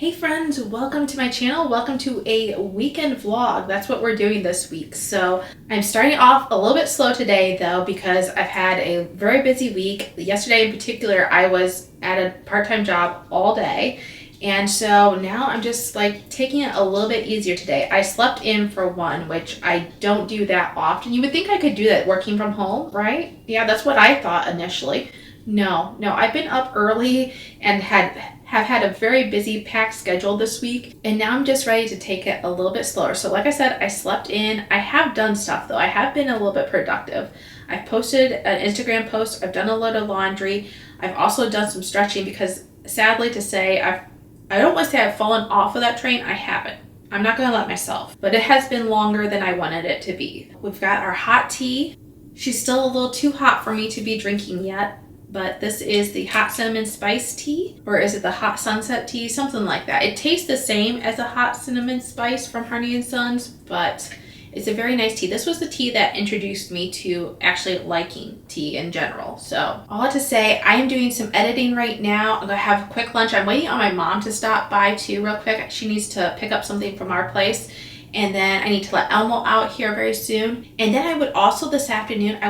Hey friends, welcome to my channel. Welcome to a weekend vlog. That's what we're doing this week. So I'm starting off a little bit slow today though because I've had a very busy week. Yesterday in particular, I was at a part-time job all day. And so now I'm just like taking it a little bit easier today. I slept in for one, which I don't do that often. You would think I could do that working from home, right? Yeah, that's what I thought initially. No, I've been up early and have had a very busy packed schedule this week, and now I'm just ready to take it a little bit slower. So like I said, I slept in. I have done stuff though. I have been a little bit productive. I've posted an Instagram post. I've done a load of laundry. I've also done some stretching because sadly to say, I don't want to say I've fallen off of that train. I haven't. I'm not going to let myself, but it has been longer than I wanted it to be. We've got our hot tea. She's still a little too hot for me to be drinking yet. But this is the hot cinnamon spice tea, or is it the hot sunset tea? Something like that. It tastes the same as a hot cinnamon spice from Harney & Sons, but it's a very nice tea. This was the tea that introduced me to actually liking tea in general. So all I have to say, I am doing some editing right now. I'm gonna have a quick lunch. I'm waiting on my mom to stop by too real quick. She needs to pick up something from our place. And then I need to let Elmo out here very soon. And then I would also this afternoon,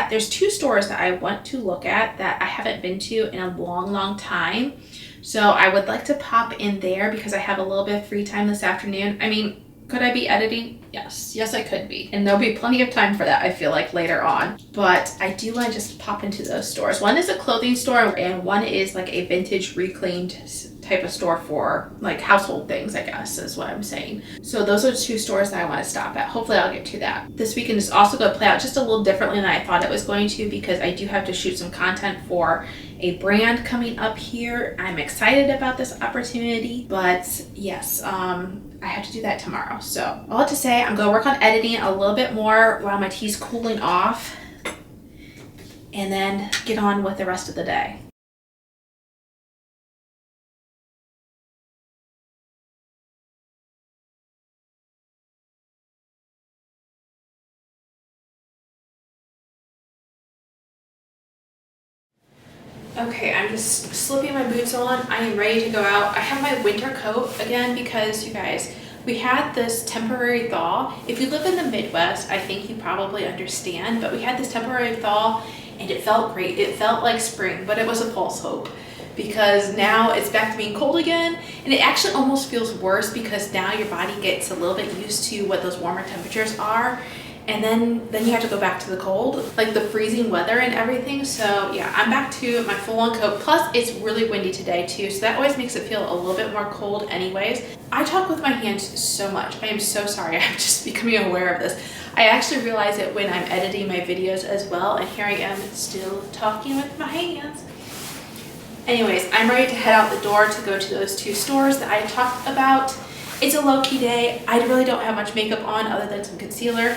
there's two stores that I want to look at that I haven't been to in a long time. So I would like to pop in there because I have a little bit of free time this afternoon. I mean, could I be editing? Yes, I could be. And there'll be plenty of time for that, I feel like, later on. But I do want to just pop into those stores. One is a clothing store and one is like a vintage reclaimed type of store for like household things, I guess is what I'm saying. So those are the two stores that I want to stop at. Hopefully I'll get to that. This weekend is also going to play out just a little differently than I thought it was going to because I do have to shoot some content for a brand coming up here. I'm excited about this opportunity, but yes, I have to do that tomorrow. So all I have to say, I'm going to work on editing a little bit more while my tea's cooling off and then get on with the rest of the day. Okay, I'm just slipping my boots on. I am ready to go out. I have my winter coat again because you guys, we had this temporary thaw. If you live in the Midwest, I think you probably understand, but we had this temporary thaw and it felt great. It felt like spring, but it was a false hope because now it's back to being cold again. And it actually almost feels worse because now your body gets a little bit used to what those warmer temperatures are. And then you have to go back to the cold, like the freezing weather and everything. So yeah, I'm back to my full-on coat. Plus it's really windy today too, so that always makes it feel a little bit more cold anyways. I talk with my hands so much. I am so sorry. I'm just becoming aware of this. I actually realize it when I'm editing my videos as well, and here I am still talking with my hands. Anyways, I'm ready to head out the door to go to those two stores that I talked about. It's a low-key day. I really don't have much makeup on other than some concealer.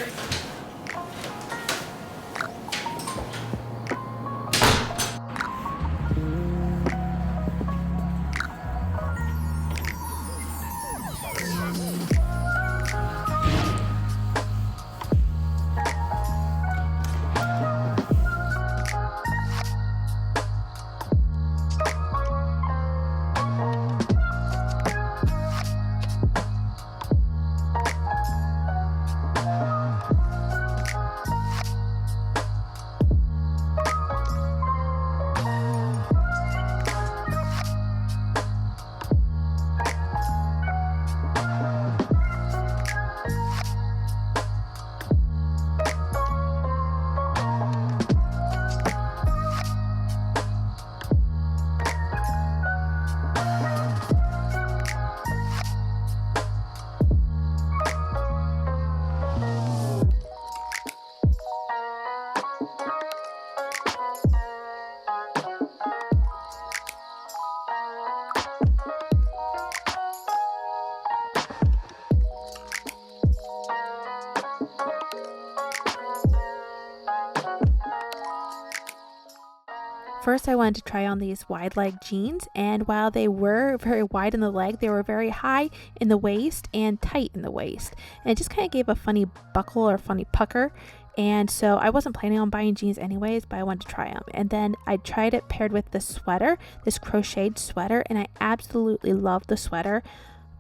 First, I wanted to try on these wide leg jeans, and while they were very wide in the leg, they were very high in the waist and tight in the waist. And it just kind of gave a funny buckle or funny pucker. And so I wasn't planning on buying jeans anyways, but I wanted to try them. And then I tried it paired with the sweater, this crocheted sweater, and I absolutely love the sweater,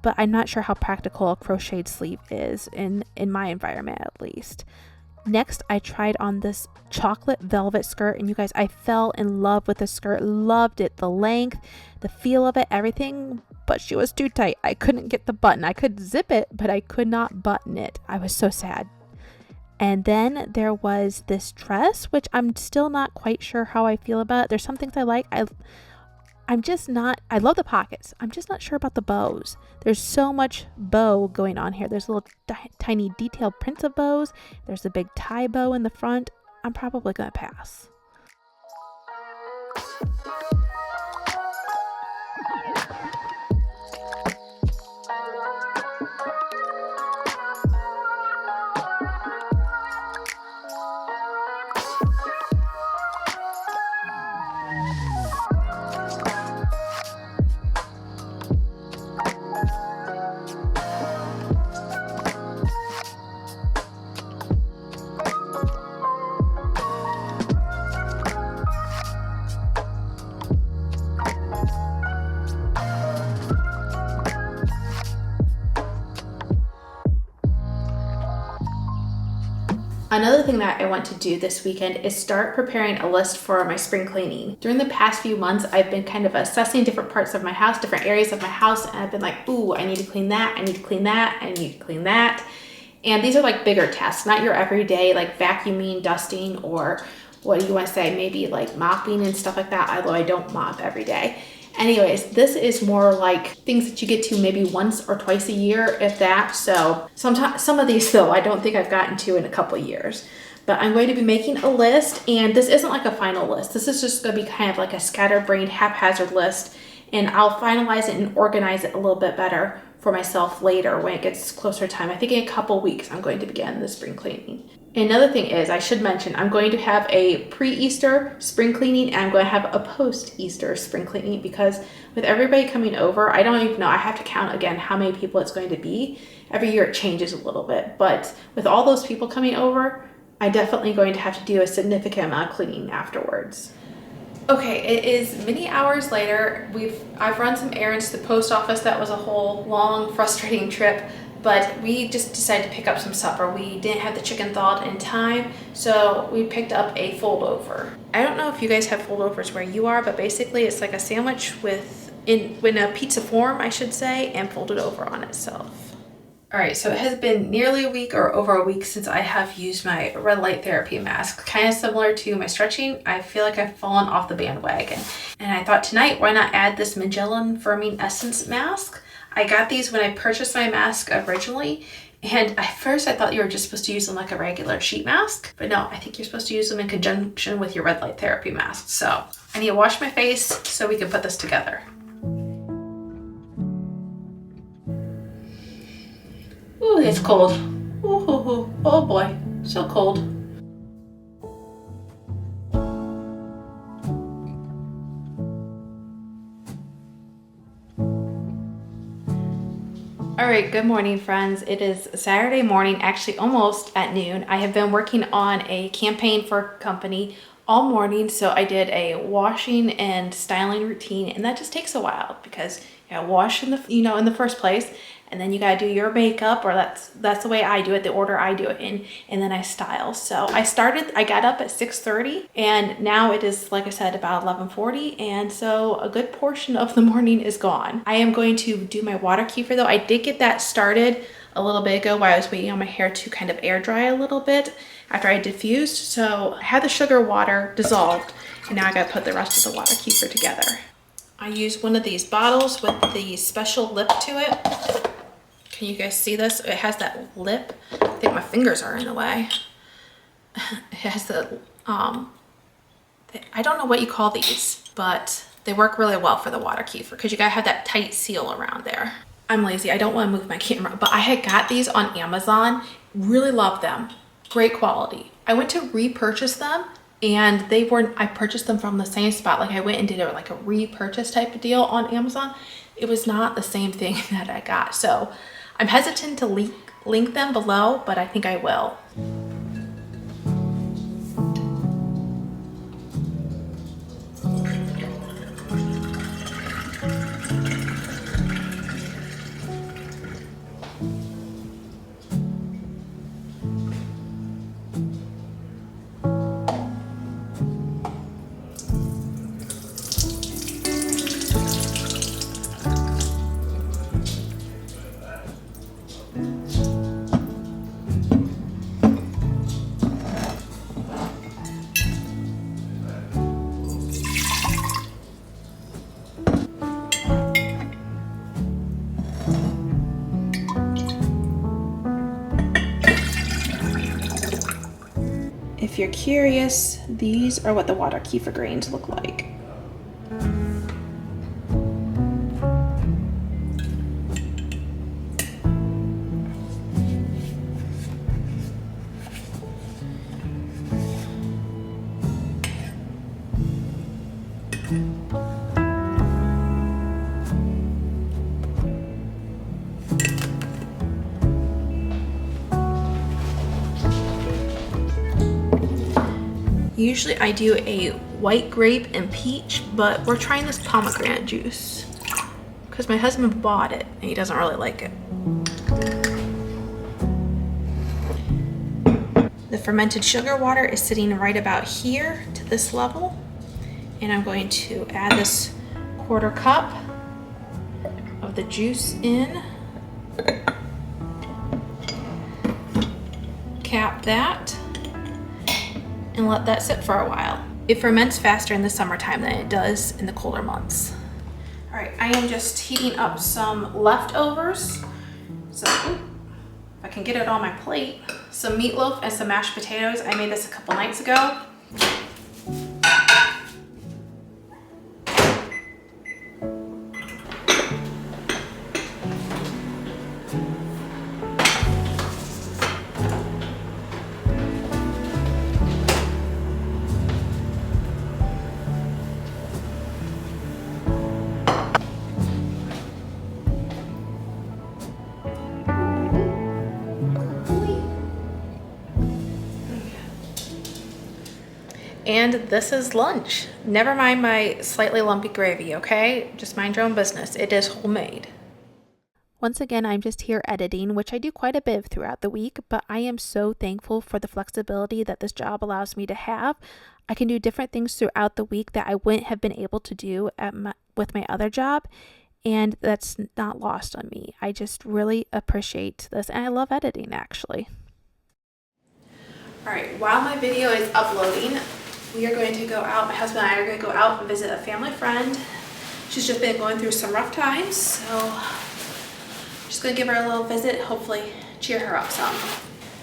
but I'm not sure how practical a crocheted sleeve is in my environment at least. Next, I tried on this chocolate velvet skirt, and you guys, I fell in love with the skirt, loved it, the length, the feel of it, everything, but she was too tight. I couldn't get the button. I could zip it, but I could not button it. I was so sad. And then there was this dress, which I'm still not quite sure how I feel about. There's some things I like. I'm just not, I love the pockets. I'm just not sure about the bows. There's so much bow going on here. There's little tiny detailed prints of bows. There's a big tie bow in the front. I'm probably going to pass. Another thing that I want to do this weekend is start preparing a list for my spring cleaning. During the past few months, I've been kind of assessing different parts of my house, different areas of my house, and I've been like, ooh, I need to clean that, I need to clean that, I need to clean that. And these are like bigger tasks, not your everyday like vacuuming, dusting, or what do you want to say, maybe like mopping and stuff like that, although I don't mop every day. Anyways, this is more like things that you get to maybe once or twice a year, if that. So sometimes, some of these though, I don't think I've gotten to in a couple of years. But I'm going to be making a list, and this isn't like a final list. This is just going to be kind of like a scatterbrained, haphazard list, and I'll finalize it and organize it a little bit better for myself later when it gets closer time. I think in a couple weeks I'm going to begin the spring cleaning. Another thing is, I should mention, I'm going to have a pre-Easter spring cleaning, and I'm going to have a post-Easter spring cleaning, because with everybody coming over, I don't even know, I have to count again how many people it's going to be. Every year it changes a little bit, but with all those people coming over, I'm definitely going to have to do a significant amount of cleaning afterwards. Okay, it is many hours later. I've run some errands to the post office. That was a whole long, frustrating trip. But we just decided to pick up some supper. We didn't have the chicken thawed in time, so we picked up a fold-over. I don't know if you guys have foldovers where you are, but basically it's like a sandwich in a pizza form, I should say, and folded over on itself. All right, so it has been nearly a week or over a week since I have used my red light therapy mask. Kind of similar to my stretching, I feel like I've fallen off the bandwagon. And I thought tonight, why not add this Magellan Firming Essence mask? I got these when I purchased my mask originally, and at first I thought you were just supposed to use them like a regular sheet mask, but no, I think you're supposed to use them in conjunction with your red light therapy mask. So I need to wash my face so we can put this together. Ooh, it's cold. Ooh, oh boy, so cold. All right, good morning, friends. It is Saturday morning, actually almost at noon. I have been working on a campaign for a company all morning, so I did a washing and styling routine, and that just takes a while because you gotta wash in the first place, and then you gotta do your makeup, or that's the way I do it, the order I do it in, and then I style. So I got up at 6:30, and now it is, like I said, about 11:40, and so a good portion of the morning is gone. I am going to do my water kefir though. I did get that started a little bit ago while I was waiting on my hair to kind of air dry a little bit after I diffused. So I had the sugar water dissolved, and now I gotta put the rest of the water kefir together. I used one of these bottles with the special lip to it. Can you guys see this? It has that lip. I think my fingers are in the way. It has the, I don't know what you call these, but they work really well for the water kefir because you gotta have that tight seal around there. I'm lazy, I don't wanna move my camera, but I had got these on Amazon. Really love them, great quality. I went to repurchase them, and I purchased them from the same spot. Like I went and did like a repurchase type of deal on Amazon. It was not the same thing that I got. So I'm hesitant to link them below, but I think I will. If you're curious, these are what the water kefir grains look like. Usually I do a white grape and peach, but we're trying this pomegranate juice because my husband bought it and he doesn't really like it. The fermented sugar water is sitting right about here to this level, and I'm going to add this 1/4 cup of the juice in, cap that, and let that sit for a while. It ferments faster in the summertime than it does in the colder months. All right, I am just heating up some leftovers. So, if I can get it on my plate. Some meatloaf and some mashed potatoes. I made this a couple nights ago. And this is lunch. Never mind my slightly lumpy gravy, okay? Just mind your own business. It is homemade. Once again, I'm just here editing, which I do quite a bit of throughout the week, but I am so thankful for the flexibility that this job allows me to have. I can do different things throughout the week that I wouldn't have been able to do with my other job, and that's not lost on me. I just really appreciate this, and I love editing, actually. All right, while my video is uploading, we are going to go out. My husband and I are going to go out and visit a family friend. She's just been going through some rough times, so I'm just going to give her a little visit, hopefully cheer her up some.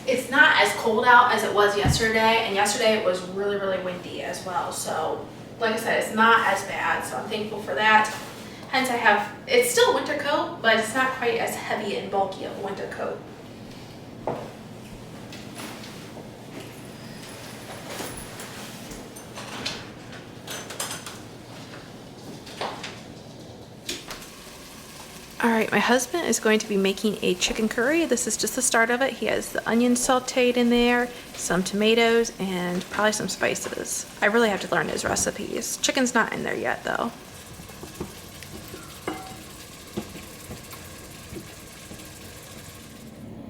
It's not as cold out as it was yesterday, and yesterday it was really, really windy as well. So, like I said, it's not as bad, so I'm thankful for that. Hence, it's still a winter coat, but it's not quite as heavy and bulky of a winter coat. All right, my husband is going to be making a chicken curry. This is just the start of it. He has the onions sauteed in there, some tomatoes, and probably some spices. I really have to learn his recipes. Chicken's not in there yet, though.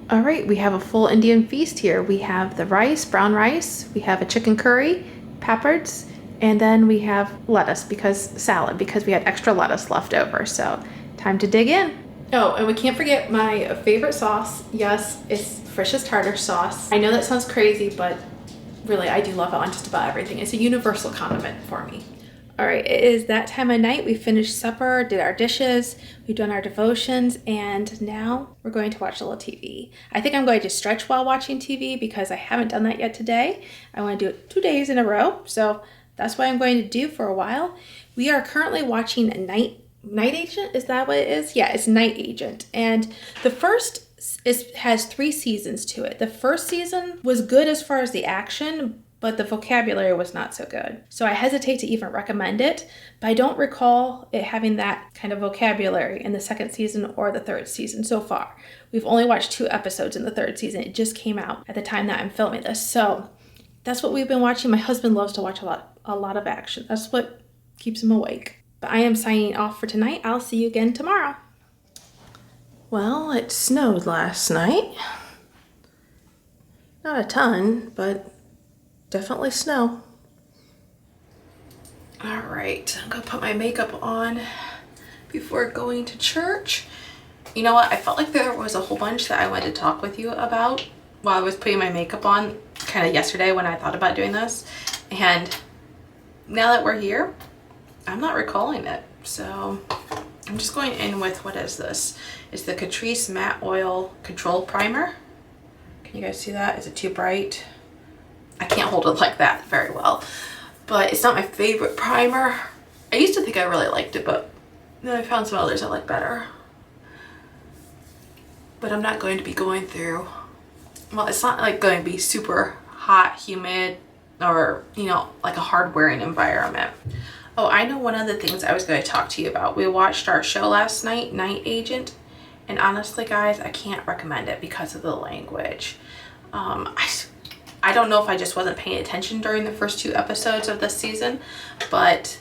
All right, we have a full Indian feast here. We have the rice, brown rice. We have a chicken curry, peppers, and then we have salad because we had extra lettuce left over. So time to dig in. Oh, and we can't forget my favorite sauce. Yes, it's Frisch's tartar sauce. I know that sounds crazy, but really I do love it on just about everything. It's a universal condiment for me. All right, it is that time of night. We finished supper, did our dishes, we've done our devotions, and now we're going to watch a little TV. I think I'm going to stretch while watching TV because I haven't done that yet today. I want to do it 2 days in a row, so that's what I'm going to do for a while. We are currently watching Night Agent, is that what it is? Yeah, it's Night Agent. And the first has 3 seasons to it. The first season was good as far as the action, but the vocabulary was not so good. So I hesitate to even recommend it, but I don't recall it having that kind of vocabulary in the second season or the third season so far. We've only watched 2 episodes in the third season. It just came out at the time that I'm filming this. So that's what we've been watching. My husband loves to watch a lot of action. That's what keeps him awake. But I am signing off for tonight. I'll see you again tomorrow. Well, it snowed last night. Not a ton, but definitely snow. All right, I'm gonna put my makeup on before going to church. You know what? I felt like there was a whole bunch that I wanted to talk with you about while I was putting my makeup on kind of yesterday when I thought about doing this. And now that we're here, I'm not recalling it, so I'm just going in with, what is this? It's the Catrice Matte Oil Control Primer. Can you guys see that? Is it too bright? I can't hold it like that very well. But it's not my favorite primer. I used to think I really liked it, but then I found some others I like better. But I'm not going to be going through, well, it's not like going to be super hot, humid, or, you know, like a hard wearing environment. Oh, I know one of the things I was going to talk to you about. We watched our show last night, Night Agent, and honestly, guys, I can't recommend it because of the language. I don't know if I just wasn't paying attention during the first 2 episodes of this season, but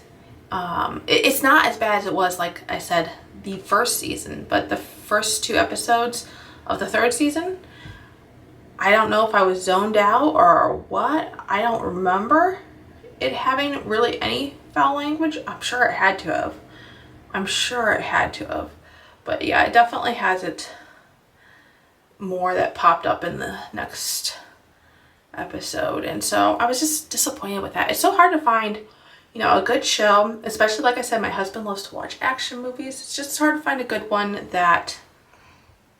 it's not as bad as it was, like I said, the first season, but the first 2 episodes of the 3rd season, I don't know if I was zoned out or what. I don't remember it having really any foul language. I'm sure it had to have. I'm sure it had to have. But yeah, it definitely has it more that popped up in the next episode. And so I was just disappointed with that. It's so hard to find, you know, a good show, especially, like I said, my husband loves to watch action movies. It's just hard to find a good one that,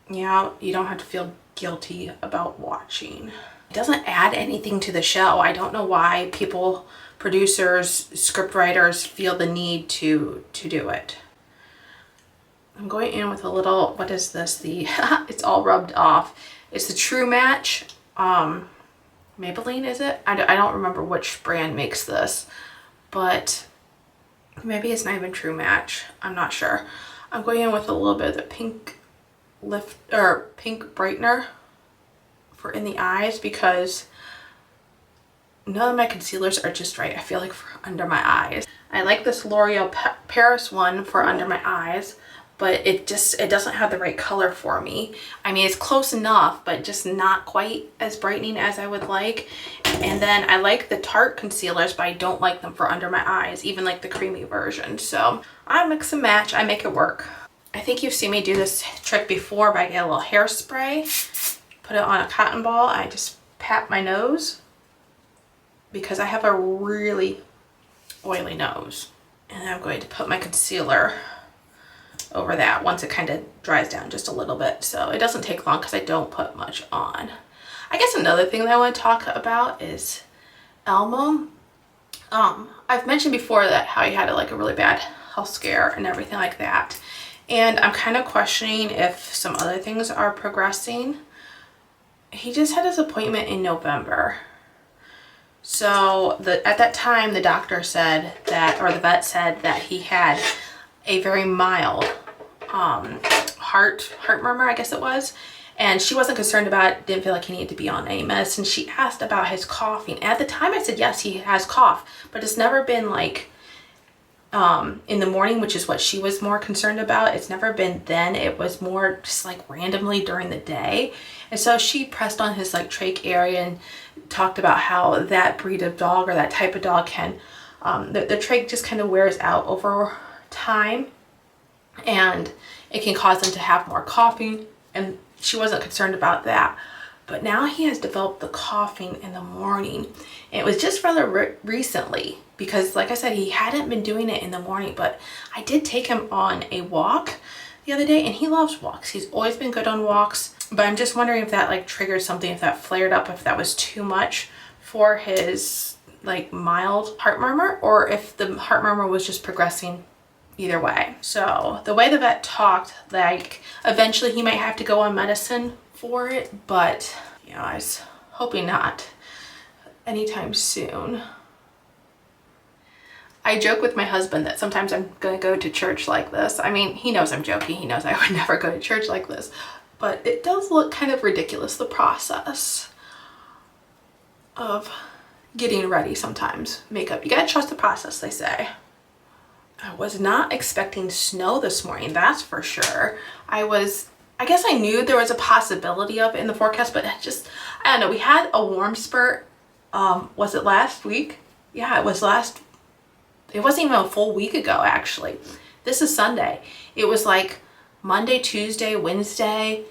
you know, you don't have to feel guilty about watching. It doesn't add anything to the show. I don't know why people, producers, script writers feel the need to do it. I'm going in with a little, what is this? The it's all rubbed off. It's the True Match. Maybelline, is it? I don't remember which brand makes this, but maybe it's not even True Match. I'm not sure. I'm going in with a little bit of the pink lift or pink brightener for in the eyes because none of my concealers are just right, I feel like, for under my eyes. I like this L'Oreal Paris one for under my eyes, but it doesn't have the right color for me. I mean, it's close enough, but just not quite as brightening as I would like. And then I like the Tarte concealers, but I don't like them for under my eyes, even like the creamy version. So I mix and match, I make it work. I think you've seen me do this trick before, but I get a little hairspray, put it on a cotton ball, I just pat my nose because I have a really oily nose. And I'm going to put my concealer over that once it kind of dries down just a little bit. So it doesn't take long because I don't put much on. I guess another thing that I want to talk about is Elmo. I've mentioned before that how he had like a really bad health scare and everything like that. And I'm kind of questioning if some other things are progressing. He just had his appointment in November. So at that time, the doctor said that, or the vet said that he had a very mild heart murmur, I guess it was. And she wasn't concerned about it, didn't feel like he needed to be on any medicine. She asked about his coughing. At the time I said, yes, he has cough, but it's never been like in the morning, which is what she was more concerned about. It's never been then. It was more just like randomly during the day. And so she pressed on his like trach area and talked about how that breed of dog or that type of dog can, the trach just kind of wears out over time and it can cause them to have more coughing, and she wasn't concerned about that. But now he has developed the coughing in the morning. And it was just rather recently because, like I said, he hadn't been doing it in the morning, but I did take him on a walk the other day and he loves walks. He's always been good on walks, but I'm just wondering if that like triggered something, if that flared up, if that was too much for his like mild heart murmur, or if the heart murmur was just progressing either way. So the way the vet talked, like eventually he might have to go on medicine for it, but you know, I was hoping not anytime soon. I joke with my husband that sometimes I'm gonna go to church like this. I mean, he knows I'm joking. He knows I would never go to church like this, but it does look kind of ridiculous, the process of getting ready sometimes. Makeup, you gotta trust the process, they say. I was not expecting snow this morning, that's for sure. I guess I knew there was a possibility of it in the forecast, but just, I don't know, we had a warm spurt, was it last week? Yeah, it wasn't even a full week ago, actually. This is Sunday. It was like Monday, Tuesday, Wednesday.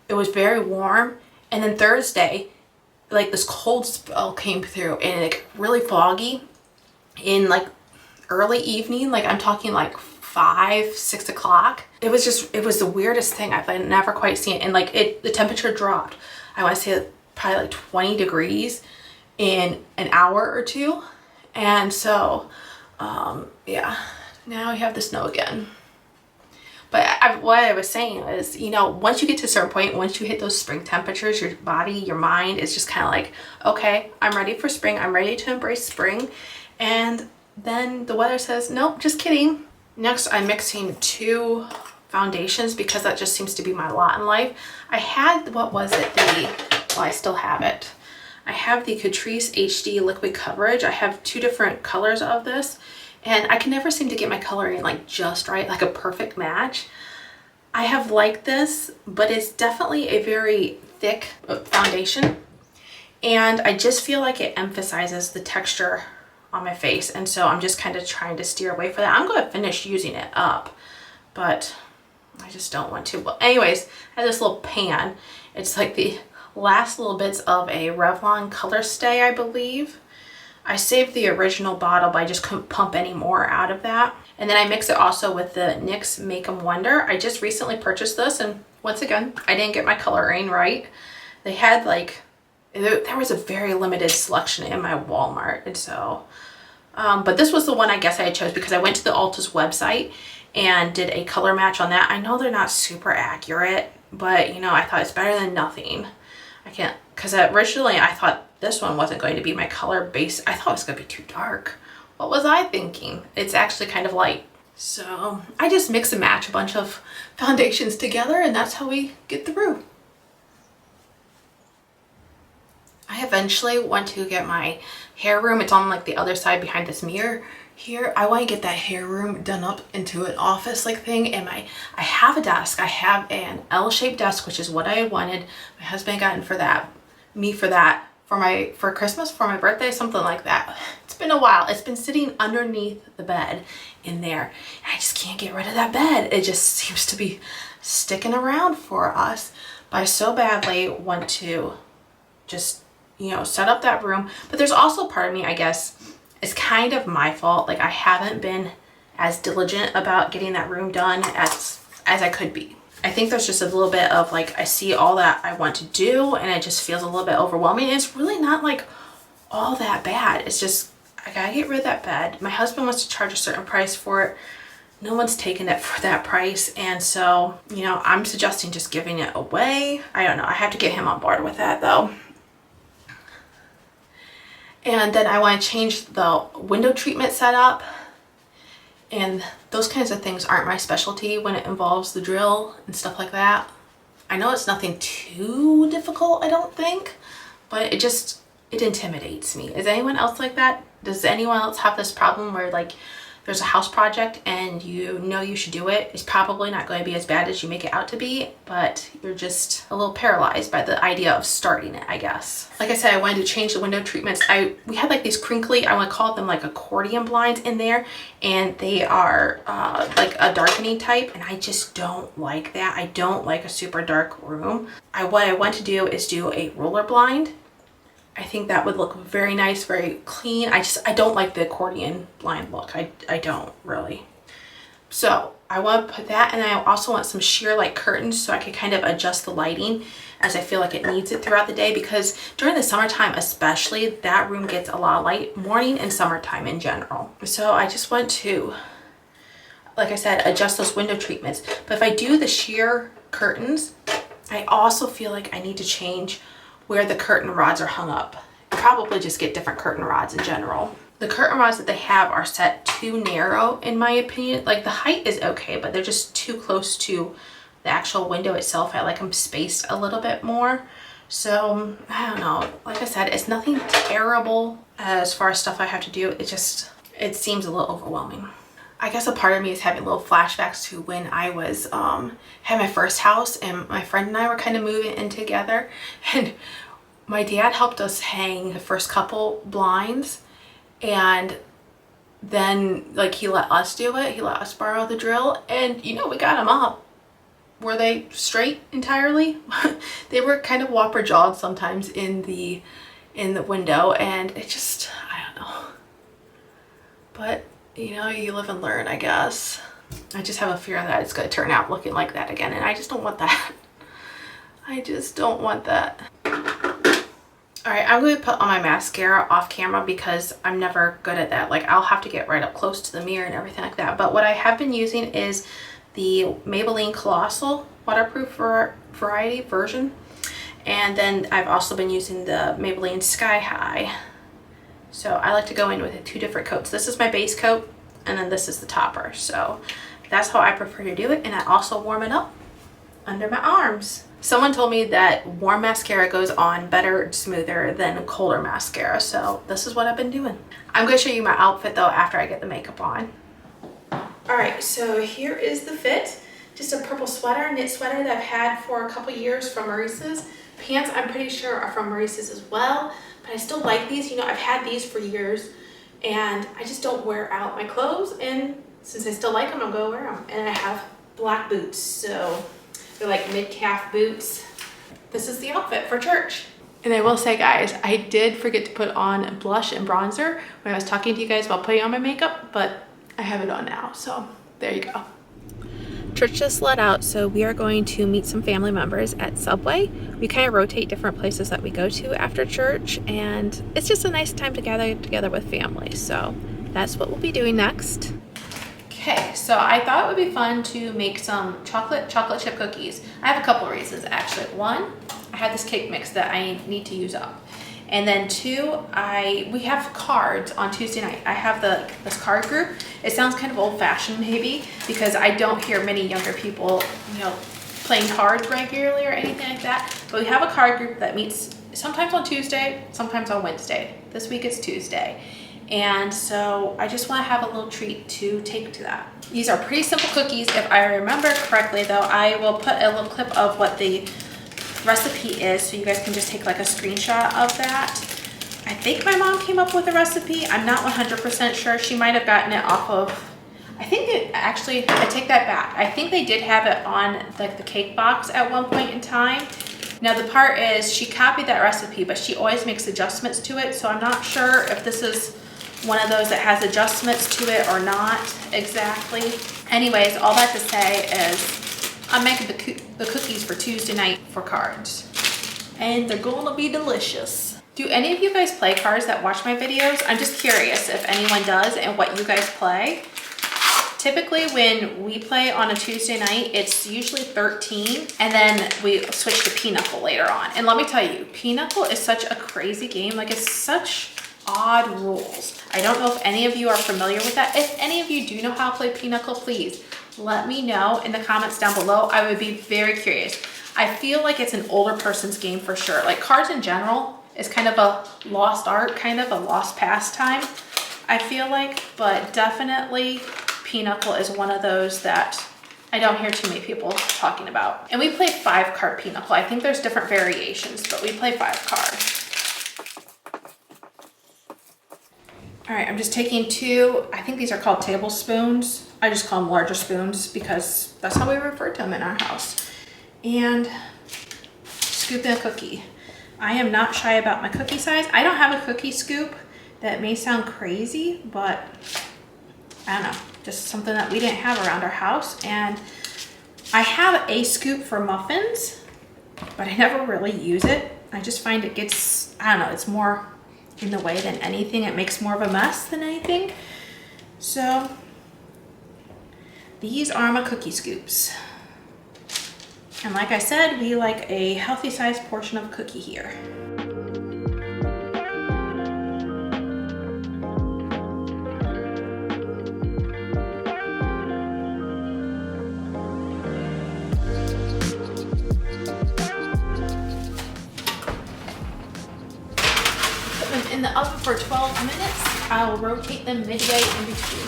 It was very warm. And then Thursday, like this cold spell came through and it really foggy in like early evening. Like I'm talking like 5, 6 o'clock. It was the weirdest thing. I've never quite seen it. And like the temperature dropped. I want to say probably like 20 degrees. in an hour or two. And so, yeah, now we have the snow again. But what I was saying is, you know, once you get to a certain point, once you hit those spring temperatures, your body, your mind is just kind of like, okay, I'm ready for spring. I'm ready to embrace spring. And then the weather says, nope, just kidding. Next, I'm mixing 2 foundations because that just seems to be my lot in life. I had, what was it? Well, I still have it. I have the Catrice HD Liquid Coverage. I have 2 different colors of this. And I can never seem to get my coloring like just right, like a perfect match. I have liked this, but it's definitely a very thick foundation. And I just feel like it emphasizes the texture on my face. And so I'm just kind of trying to steer away from that. I'm going to finish using it up, but I just don't want to. Well, anyways, I have this little pan. It's like the last little bits of a Revlon ColorStay, I believe. I saved the original bottle, but I just couldn't pump any more out of that. And then I mix it also with the NYX Make EM Wonder. I just recently purchased this, and once again, I didn't get my coloring right. They had like, there was a very limited selection in my Walmart, and so, but this was the one I guess I chose because I went to the Otis website and did a color match on that. I know they're not super accurate, but you know, I thought it's better than nothing. I can't, because originally I thought this one wasn't going to be my color base. I thought it was going to be too dark. What was I thinking? It's actually kind of light. So I just mix and match a bunch of foundations together, and that's how we get through. I eventually want to get my hair room. It's on like the other side behind this mirror here. I want to get that hair room done up into an office like thing. And I have a desk. I have an L-shaped desk, which is what I wanted. My husband got in for that, me for that, for Christmas, for my birthday, something like that. It's been a while. It's been sitting underneath the bed in there. And I just can't get rid of that bed. It just seems to be sticking around for us. But I so badly want to just, you know, set up that room. But there's also part of me, I guess, it's kind of my fault. Like I haven't been as diligent about getting that room done as I could be. I think there's just a little bit of like, I see all that I want to do and it just feels a little bit overwhelming. And it's really not like all that bad. It's just, I gotta get rid of that bed. My husband wants to charge a certain price for it. No one's taken it for that price. And so, you know, I'm suggesting just giving it away. I don't know. I have to get him on board with that though. And then I want to change the window treatment setup. And those kinds of things aren't my specialty when it involves the drill and stuff like that. I know it's nothing too difficult, I don't think, but it intimidates me. Is anyone else like that? Does anyone else have this problem where like there's a house project and you know you should do it? It's probably not going to be as bad as you make it out to be, but you're just a little paralyzed by the idea of starting it, I guess. Like I said, I wanted to change the window treatments. We had like these crinkly, I want to call them like accordion blinds in there, and they are like a darkening type, and I just don't like that. I don't like a super dark room. What I want to do is do a roller blind. I think that would look very nice, very clean. I don't like the accordion blind look. I don't really. So I want to put that, and I also want some sheer light curtains so I can kind of adjust the lighting as I feel like it needs it throughout the day, because during the summertime especially, that room gets a lot of light, morning and summertime in general. So I just want to, like I said, adjust those window treatments. But if I do the sheer curtains, I also feel like I need to change where the curtain rods are hung up. Probably just get different curtain rods in general. The curtain rods that they have are set too narrow in my opinion. Like the height is okay, but they're just too close to the actual window itself. I like them spaced a little bit more. So I don't know, like I said, it's nothing terrible as far as stuff I have to do. It seems a little overwhelming. I guess a part of me is having little flashbacks to when I was had my first house, and my friend and I were kind of moving in together, and my dad helped us hang the first couple blinds, and then like he let us do it. He let us borrow the drill, and you know, we got them up. Were they straight entirely? They were kind of whopper jawed sometimes in the window, and it just, I don't know. But you know, you live and learn, I guess. I just have a fear that it's going to turn out looking like that again, and I just don't want that. I just don't want that. All right, I'm going to put on my mascara off camera because I'm never good at that. Like, I'll have to get right up close to the mirror and everything like that. But what I have been using is the Maybelline Colossal Waterproof Variety version. And then I've also been using the Maybelline Sky High. So I like to go in with 2 different coats. This is my base coat, and then this is the topper. So that's how I prefer to do it. And I also warm it up under my arms. Someone told me that warm mascara goes on better, smoother than colder mascara. So this is what I've been doing. I'm going to show you my outfit though after I get the makeup on. All right, so here is the fit. Just a purple sweater, knit sweater that I've had for a couple years from Maurice's. Pants I'm pretty sure are from Maurice's as well, but I still like these. You know, I've had these for years and I just don't wear out my clothes, and since I still like them, I'm gonna wear them. And I have black boots, so they're like mid-calf boots. This is the outfit for church. And I will say, guys, I did forget to put on blush and bronzer when I was talking to you guys about putting on my makeup, but I have it on now, so there you go. Church just let out, so we are going to meet some family members at Subway. We kind of rotate different places that we go to after church, and it's just a nice time to gather together with family. So that's what we'll be doing next. Okay, so I thought it would be fun to make some chocolate chip cookies. I have a couple reasons actually. One, I had this cake mix that I need to use up. And then 2, we have cards on Tuesday night. I have this card group. It sounds kind of old-fashioned maybe because I don't hear many younger people, you know, playing cards regularly or anything like that. But we have a card group that meets sometimes on Tuesday, sometimes on Wednesday. This week it's Tuesday. And so I just want to have a little treat to take to that. These are pretty simple cookies. If I remember correctly though, I will put a little clip of what the recipe is so you guys can just take like a screenshot of that. I think my mom came up with the recipe. I'm not 100% sure. She might have gotten it off of, I think it actually, I take that back. I think they did have it on like the cake box at one point in time. Now the part is she copied that recipe, but she always makes adjustments to it. So I'm not sure if this is one of those that has adjustments to it or not exactly. Anyways, all that to say is I'm making the cookies for Tuesday night for cards. And they're gonna be delicious. Do any of you guys play cards that watch my videos? I'm just curious if anyone does and what you guys play. Typically when we play on a Tuesday night, it's usually 13 and then we switch to Pinochle later on. And let me tell you, Pinochle is such a crazy game. Like, it's such odd rules. I don't know if any of you are familiar with that. If any of you do know how to play Pinochle, please let me know in the comments down below. I would be very curious. I feel like it's an older person's game for sure. Like, cards in general is kind of a lost art, kind of a lost pastime, I feel like, but definitely Pinochle is one of those that I don't hear too many people talking about. And we play 5-card Pinochle. I think there's different variations, but we play 5-card. All right, I'm just taking 2, I think these are called tablespoons. I just call them larger spoons because that's how we refer to them in our house. And scooping a cookie. I am not shy about my cookie size. I don't have a cookie scoop. That may sound crazy, but I don't know, just something that we didn't have around our house. And I have a scoop for muffins, but I never really use it. I just find it gets, I don't know, it's more in the way than anything. It makes more of a mess than anything. So these are my cookie scoops. And like I said, we like a healthy sized portion of cookie here. In the oven for 12 minutes. I will rotate them midway in between.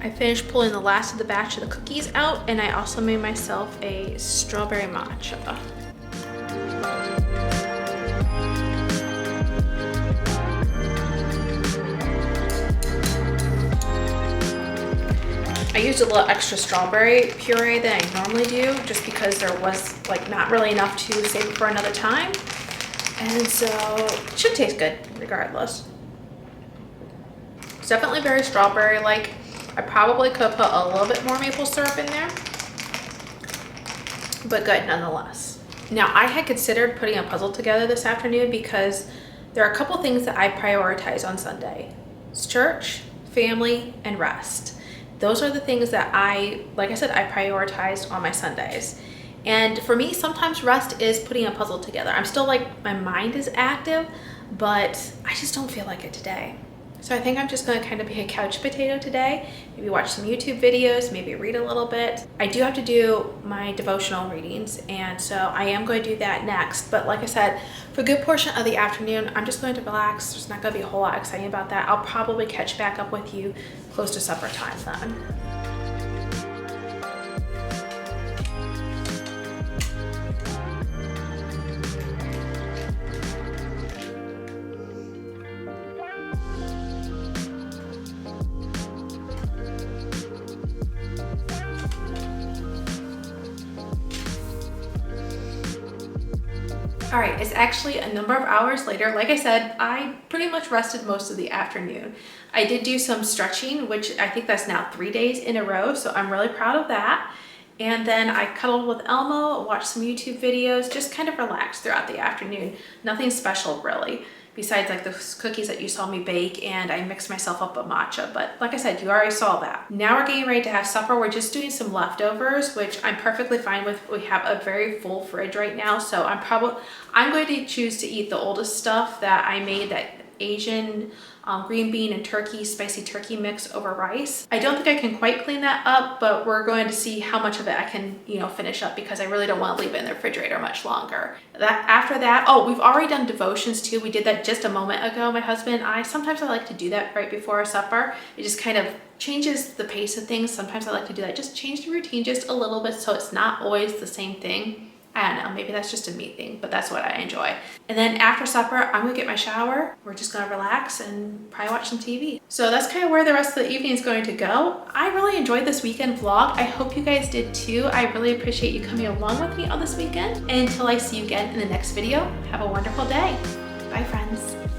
I finished pulling the last of the batch of the cookies out, and I also made myself a strawberry matcha. I used a little extra strawberry puree than I normally do just because there was like not really enough to save it for another time. And so it should taste good regardless. It's definitely very strawberry-like. I probably could put a little bit more maple syrup in there, but good nonetheless. Now, I had considered putting a puzzle together this afternoon because there are a couple things that I prioritize on Sunday. It's church, family, and rest. Those are the things that like I said, I prioritized on my Sundays. And for me, sometimes rest is putting a puzzle together. I'm still like, my mind is active, but I just don't feel like it today. So I think I'm just gonna kind of be a couch potato today. Maybe watch some YouTube videos, maybe read a little bit. I do have to do my devotional readings, and so I am going to do that next. But like I said, for a good portion of the afternoon, I'm just going to relax. There's not gonna be a whole lot exciting about that. I'll probably catch back up with you close to supper time then. All right, it's actually a number of hours later. Like I said, I pretty much rested most of the afternoon. I did do some stretching, which I think that's now 3 days in a row, so I'm really proud of that. And then I cuddled with Elmo, watched some YouTube videos, just kind of relaxed throughout the afternoon. Nothing special really, besides like those cookies that you saw me bake, and I mixed myself up a matcha. But like I said, you already saw that. Now we're getting ready to have supper. We're just doing some leftovers, which I'm perfectly fine with. We have a very full fridge right now, so I'm going to choose to eat the oldest stuff that I made, that Asian green bean and turkey, spicy turkey mix over rice. I don't think I can quite clean that up, but we're going to see how much of it I can, finish up, because I really don't want to leave it in the refrigerator much longer. After that, oh, we've already done devotions too. We did that just a moment ago, my husband and I. Sometimes I like to do that right before our supper. It just kind of changes the pace of things. Sometimes I like to do that, just change the routine just a little bit so it's not always the same thing. I don't know, maybe that's just a me thing, but that's what I enjoy. And then after supper, I'm gonna get my shower. We're just gonna relax and probably watch some TV. So that's kind of where the rest of the evening is going to go. I really enjoyed this weekend vlog. I hope you guys did too. I really appreciate you coming along with me on this weekend. And until I see you again in the next video, have a wonderful day. Bye, friends.